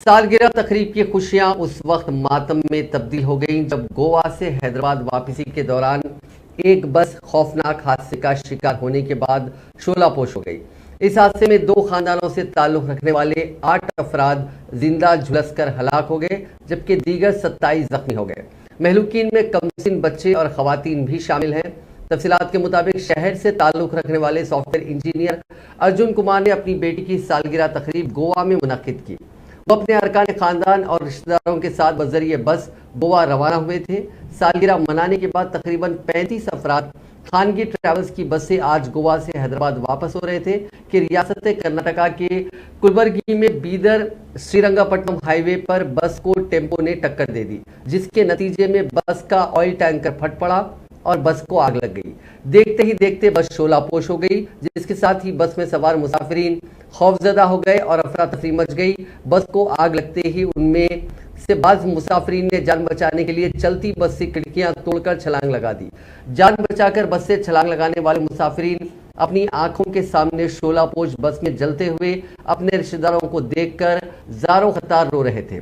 सालगिरह तकरीब की खुशियां उस वक्त मातम में तब्दील हो गईं जब गोवा से हैदराबाद वापसी के दौरान एक बस खौफनाक हादसे का शिकार होने के बाद शोलापोश हो गई। इस हादसे में दो खानदानों से ताल्लुक रखने वाले 8 अफराद जिंदा झुलसकर हलाक हो गए, जबकि दीगर 27 जख्मी हो गए। महलूकीन में कमसिन बच्चे और खवातीन भी शामिल हैं। तफसीलात के मुताबिक शहर से ताल्लुक रखने वाले सॉफ्टवेयर इंजीनियर अर्जुन कुमार ने अपनी बेटी की सालगिरह तकरीब गोवा में मुनक्किद की। वो अपने अरकान खानदान और रिश्तेदारों के साथ बजरिए बस गोवा रवाना हुए थे। सालगिरह मनाने के बाद तकरीबन 35 अफराद खानगी ट्रैवल्स की बस से आज गोवा से हैदराबाद वापस हो रहे थे कि रियासत कर्नाटका के कुलबर्गी में बीदर श्रीरंगपट्टनम हाईवे पर बस को टेम्पो ने टक्कर दे दी, जिसके नतीजे में बस का ऑयल टैंकर फट पड़ा और बस को आग लग गई। देखते ही देखते बस शोलापोश हो गई, जिसके साथ ही बस में सवार मुसाफिरीन खौफजदा हो गए और अफरा तफरी मच गई। बस को आग लगते ही उनमें से बाज़ मुसाफिरीन ने जान बचाने के लिए चलती बस से खिड़कियां तोड़कर छलांग लगा दी। जान बचाकर बस से छलांग लगाने वाले मुसाफिरीन अपनी आंखों के सामने शोलापोश बस में जलते हुए अपने रिश्तेदारों को देखकर ज़ारों ख़तार रो रहे थे,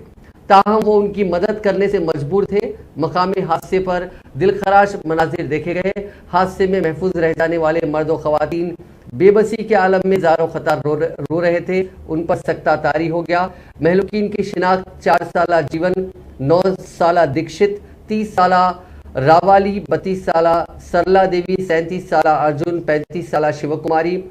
ताहम वो उनकी मदद करने से मजबूर थे। मकामी हादसे पर दिलखराश मनाजिर देखे गए। हादसे में महफूज रह जाने वाले मर्द और खवातीन बेबसी के आलम में ज़ारों ख़तार रो रहे थे। उन पर सख्ता तारी हो गया। महलूकीन की शिनाख्त 4 साला जीवन, 9 साला दीक्षित, 30 साला रावाली, 32 साला सरला देवी, 37 साला अर्जुन, 35 साला शिव कुमारी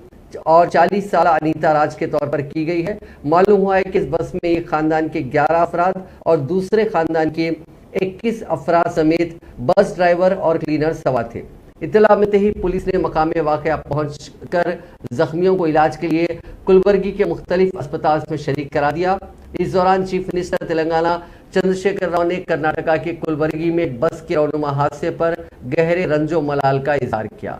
और 40 साल अनीता राज के तौर पर की गई है। मालूम हुआ है कि इस बस में एक खानदान के 11 अफराद और दूसरे खानदान के 21 अफराद समेत बस ड्राइवर और क्लीनर सवार थे। इत्तला मिलते ही पुलिस ने मकामे वाक़या पहुंचकर जख्मियों को इलाज के लिए कुलबर्गी के मुख्तलिफ अस्पताल में शरीक करा दिया। इस दौरान चीफ मिनिस्टर तेलंगाना चंद्रशेखर राव ने कर्नाटका के कुलबर्गी में बस के रौनुमा हादसे पर गहरे रंजो मलाल का इजहार किया।